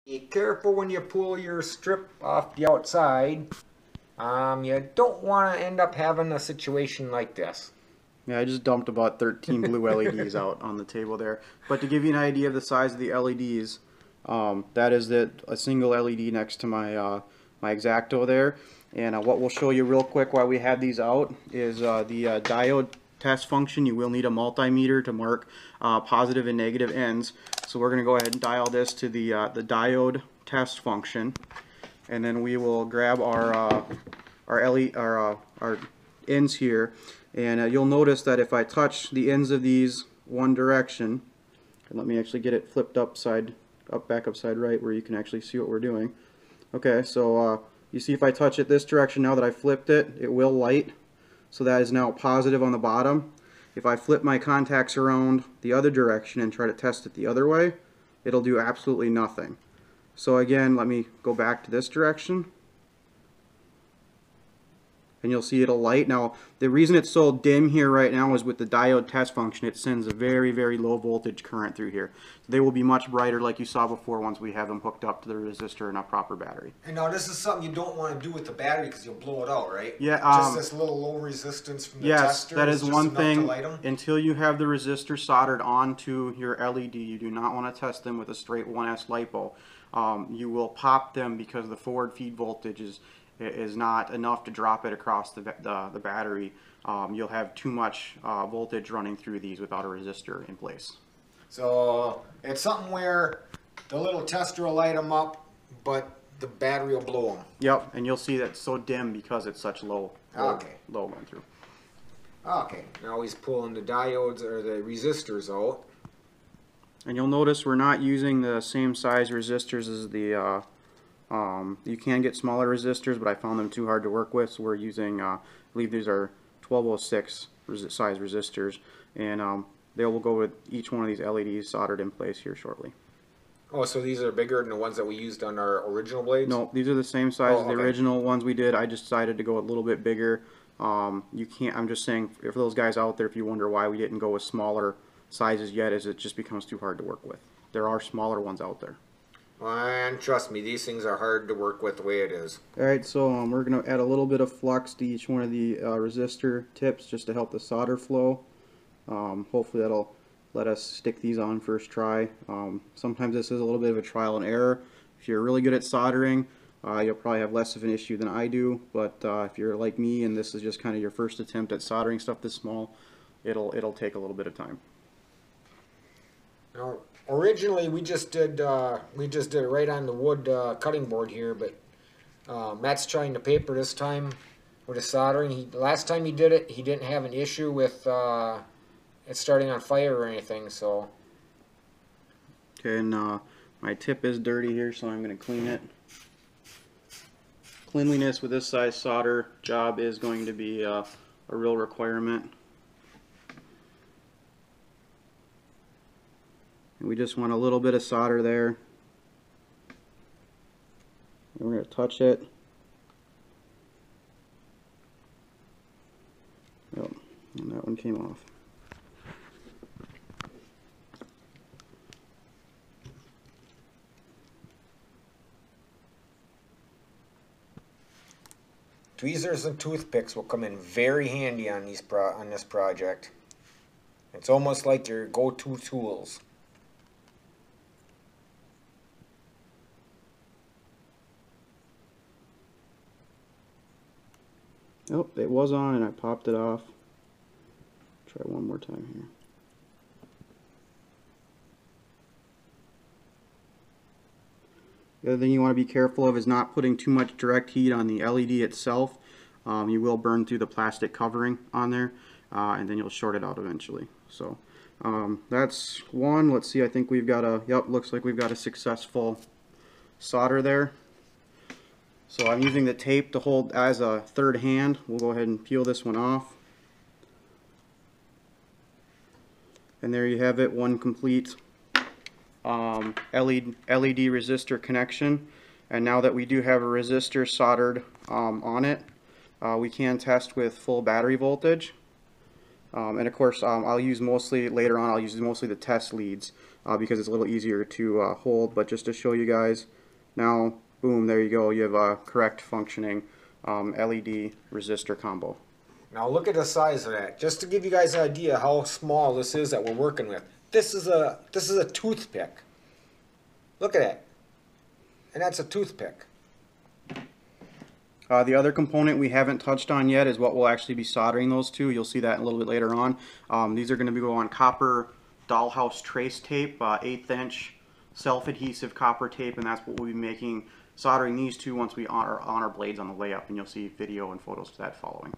Be careful when you pull your strip off the outside. You don't want to end up having a situation like this. Yeah, I just dumped about 13 blue LEDs out on the table there. But to give you an idea of the size of the LEDs, that is a single LED next to my my X-Acto there. And what we'll show you real quick while we have these out is the diode test function. You will need a multimeter to mark positive and negative ends. So we're going to go ahead and dial this to the diode test function, and then we will grab our ends here, and you'll notice that if I touch the ends of these one direction, and let me actually get it flipped back upside right where you can actually see what we're doing. Okay, so you see if I touch it this direction, now that I flipped it, it will light. So that is now positive on the bottom. If I flip my contacts around the other direction and try to test it the other way, it'll do absolutely nothing. So again, let me go back to this direction, and you'll see it'll light. Now, the reason it's so dim here right now is with the diode test function, it sends a very, very low voltage current through here. They will be much brighter like you saw before once we have them hooked up to the resistor and a proper battery. And now this is something you don't want to do with the battery because you'll blow it out, right? Yeah. Just this little low resistance from the tester. Yes, that is one thing. To until you have the resistor soldered onto your LED, you do not want to test them with a straight 1S LiPo. You will pop them because the forward feed voltage is not enough to drop it across the battery. You'll have too much voltage running through these without a resistor in place. So it's something where the little tester will light them up, but the battery will blow them. Yep, and you'll see that it's so dim because it's such low going through. Okay, now he's pulling the diodes or the resistors out. And you'll notice we're not using the same size resistors as the you can get smaller resistors, but I found them too hard to work with, so we're using, I believe these are 1206 size resistors, and they will go with each one of these LEDs soldered in place here shortly. Oh, so these are bigger than the ones that we used on our original blades? No, these are the same size as the original ones we did. I just decided to go a little bit bigger. You can't, I'm just saying, for those guys out there, if you wonder why we didn't go with smaller sizes yet, is it just becomes too hard to work with. There are smaller ones out there. And trust me, these things are hard to work with the way it is. Alright, so we're going to add a little bit of flux to each one of the resistor tips just to help the solder flow. Hopefully that'll let us stick these on first try. Sometimes this is a little bit of a trial and error. If you're really good at soldering, you'll probably have less of an issue than I do, but if you're like me and this is just kind of your first attempt at soldering stuff this small, it'll take a little bit of time. Now, originally we just did it right on the wood cutting board here, but Matt's trying the paper this time with the soldering. Last time he did it, he didn't have an issue with it starting on fire or anything. So okay, and my tip is dirty here, so I'm going to clean it. Cleanliness with this size solder job is going to be a real requirement. And we just want a little bit of solder there. And we're going to touch it. Yep, and that one came off. Tweezers and toothpicks will come in very handy on this project. It's almost like your go-to tools. Oh, it was on and I popped it off. Try one more time here. The other thing you want to be careful of is not putting too much direct heat on the LED itself. You will burn through the plastic covering on there, and then you'll short it out eventually. So that's one. Let's see, I think we've got a, yep, looks like we've got a successful solder there. So I'm using the tape to hold as a third hand. We'll go ahead and peel this one off. And there you have it, one complete LED resistor connection. And now that we do have a resistor soldered on it, we can test with full battery voltage. And of course, I'll use mostly, later on, I'll use mostly the test leads because it's a little easier to hold. But just to show you guys, now, boom, there you go. You have a correct functioning LED resistor combo. Now look at the size of that. Just to give you guys an idea how small this is that we're working with. This is a toothpick. Look at that. And that's a toothpick. The other component we haven't touched on yet is what we'll actually be soldering those to. You'll see that a little bit later on. These are going to go on copper dollhouse trace tape, 1/8 inch self-adhesive copper tape, and that's what we'll be making, soldering these two once we are on our blades on the way up, and you'll see video and photos of that following.